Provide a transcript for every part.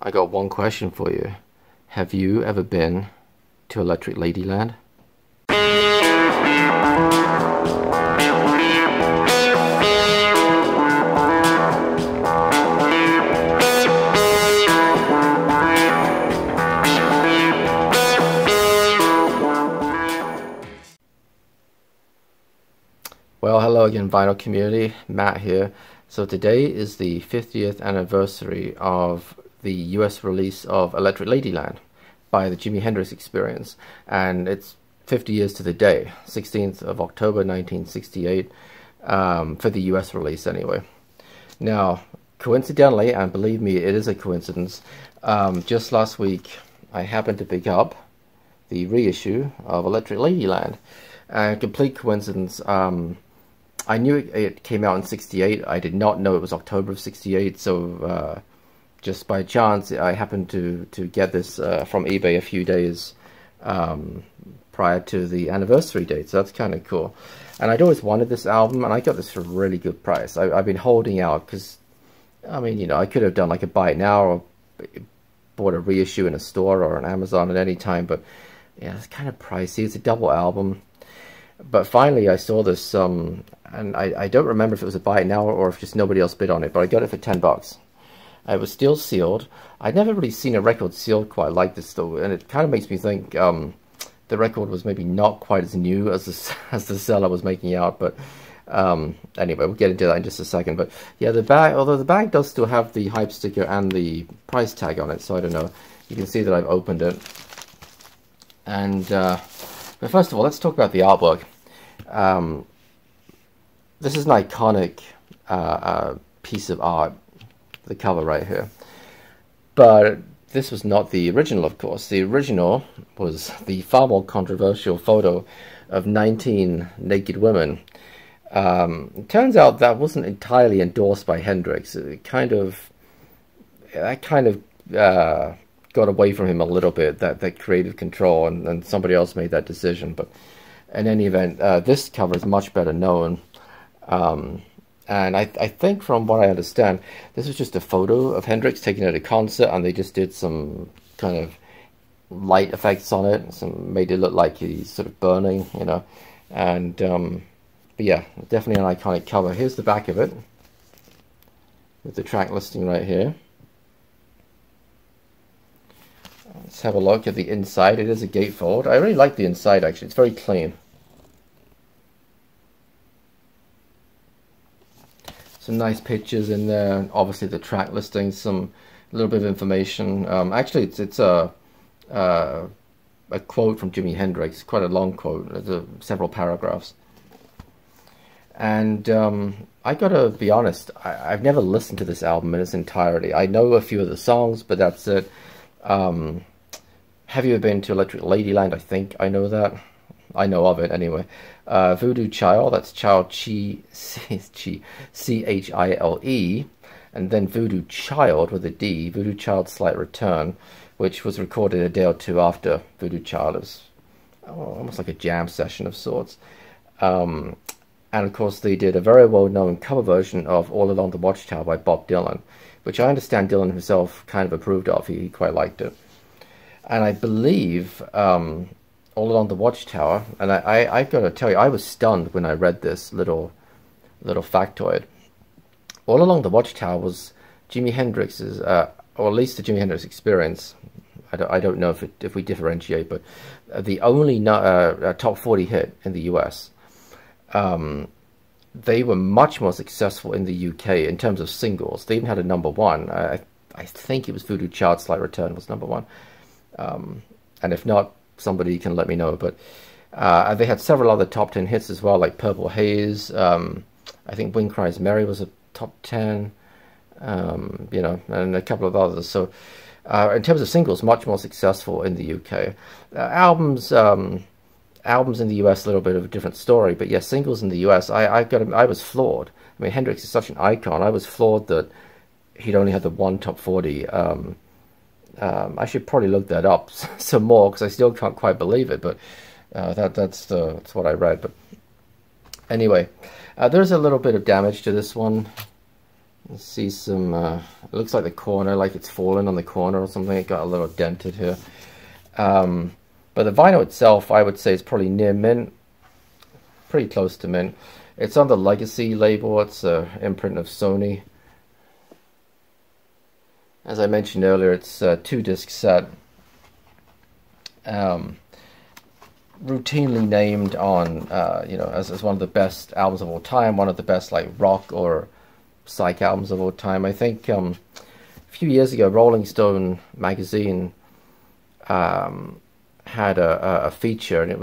I got one question for you. Have you ever been to Electric Ladyland? Well, hello again, vinyl community. Matt here. So today is the 50th anniversary of the US release of Electric Ladyland by the Jimi Hendrix Experience, and it's 50 years to the day, 16th of October 1968, for the US release anyway. Now, coincidentally, and believe me, it is a coincidence, just last week I happened to pick up the reissue of Electric Ladyland. Complete coincidence. I knew it came out in 68. I did not know it was October of 68, so just by chance I happened to get this from eBay a few days prior to the anniversary date, so that's kind of cool. And I'd always wanted this album, and I got this for a really good price. I've been holding out because, I mean, you know, I could have done like a buy it now or bought a reissue in a store or on Amazon at any time, but yeah, it's kind of pricey. It's a double album. But finally I saw this, and I don't remember if it was a buy it now or if just nobody else bid on it, but I got it for $10. It was still sealed. I'd never really seen a record sealed quite like this though, and it kind of makes me think the record was maybe not quite as new as the seller was making out, but anyway, we'll get into that in just a second. But yeah, the bag, although the bag does still have the hype sticker and the price tag on it, so I don't know. You can see that I've opened it. And but first of all, let's talk about the artwork. This is an iconic piece of art, the cover right here. But this was not the original, of course. The original was the far more controversial photo of 19 naked women. It turns out that wasn't entirely endorsed by Hendrix. That kind of got away from him a little bit, that creative control, and somebody else made that decision. But in any event, this cover is much better known. And I think, from what I understand, this was just a photo of Hendrix taken at a concert, and they just did some kind of light effects on it, made it look like he's sort of burning, you know. And but yeah, definitely an iconic cover. Here's the back of it, with the track listing right here. Let's have a look at the inside. It is a gatefold. I really like the inside, actually. It's very clean. Some nice pictures in there. Obviously, the track listing, a little bit of information. Actually, it's a quote from Jimi Hendrix. Quite a long quote. There's several paragraphs. And I gotta be honest, I've never listened to this album in its entirety. I know a few of the songs, but that's it. Have you ever been to Electric Ladyland? I think I know that. I know of it anyway. Voodoo Child, that's Child C-H-I-L-E, and then Voodoo Child with a D, Voodoo Child Slight Return, which was recorded a day or two after Voodoo Child. It was almost like a jam session of sorts. And of course they did a very well-known cover version of All Along the Watchtower by Bob Dylan, which I understand Dylan himself kind of approved of. He quite liked it. And I believe All Along the Watchtower, and I gotta tell you, I was stunned when I read this little factoid. All Along the Watchtower was Jimi Hendrix's, or at least the Jimi Hendrix Experience. I don't know if we differentiate, but the only top 40 hit in the US. They were much more successful in the UK in terms of singles. They even had a #1. I think it was Voodoo Child Slight Return was #1. And if not, somebody can let me know. But they had several other top 10 hits as well, like Purple Haze. I think Wind Cries Mary was a top 10. You know, and a couple of others. So in terms of singles, much more successful in the UK. Albums in the US, a little bit of a different story, but yes, singles in the US, I was floored. I mean, Hendrix is such an icon. I was floored that he'd only had the one top 40. I should probably look that up some more, because I still can't quite believe it, but that's what I read. But anyway, there's a little bit of damage to this one. You see some, it looks like the corner, like it's fallen on the corner or something. It got a little dented here. But the vinyl itself, I would say, is probably near mint, pretty close to mint. It's on the Legacy label. It's an imprint of Sony. As I mentioned earlier, it's a 2-disc set. Routinely named on, as one of the best albums of all time, one of the best like rock or psych albums of all time. I think a few years ago, Rolling Stone magazine had a feature, and I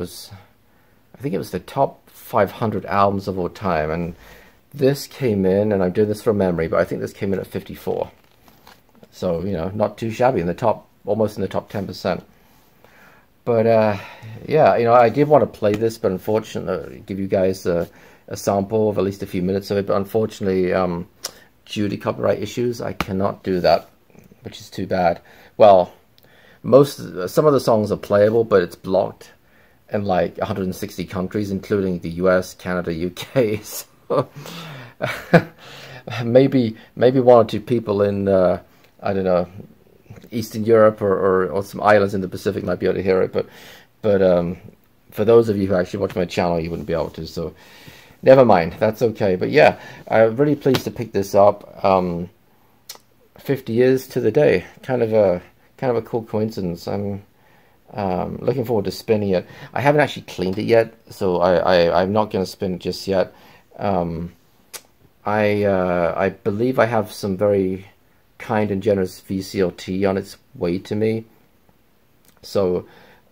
think it was the top 500 albums of all time, and this came in, and I'm doing this from memory, but I think this came in at 54. So, not too shabby, in the top, almost in the top 10%. But yeah, I did want to play this, but unfortunately, give you guys a sample of at least a few minutes of it. But unfortunately, due to copyright issues, I cannot do that, which is too bad. Well, some of the songs are playable, but it's blocked in like 160 countries, including the US, Canada, UK. So maybe one or two people in I don't know, Eastern Europe or some islands in the Pacific might be able to hear it, but for those of you who actually watch my channel, you wouldn't be able to. So never mind, that's okay. But yeah, I'm really pleased to pick this up. 50 years to the day, kind of a cool coincidence. I'm looking forward to spinning it. I haven't actually cleaned it yet, so I'm not going to spin it just yet. I believe I have some very kind and generous VCLT on its way to me. So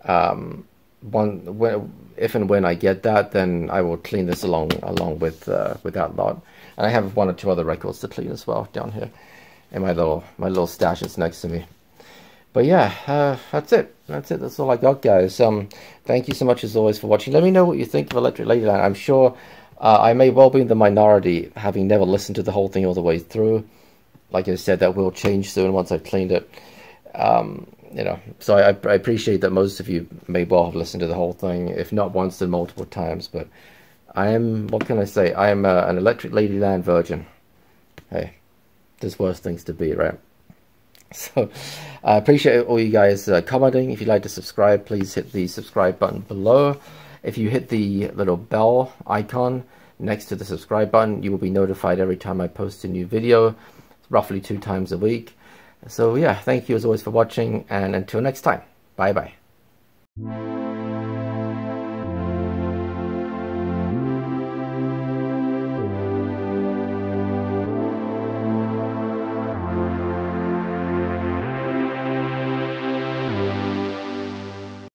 if and when I get that, then I will clean this along with that lot. And I have one or two other records to clean as well down here in my little stash that's next to me. But yeah, that's it. That's all I got, guys. Thank you so much as always for watching. Let me know what you think of Electric Ladyland. I'm sure I may well be in the minority, having never listened to the whole thing all the way through. Like I said, that will change soon once I've cleaned it. So I appreciate that most of you may well have listened to the whole thing, if not once, then multiple times. But I am, what can I say? I am an Electric Ladyland virgin. Hey, there's worse things to be, right? So I appreciate all you guys commenting. If you'd like to subscribe, please hit the subscribe button below. If you hit the little bell icon next to the subscribe button, you will be notified every time I post a new video, roughly 2 times a week. So yeah, thank you as always for watching, and until next time, bye bye.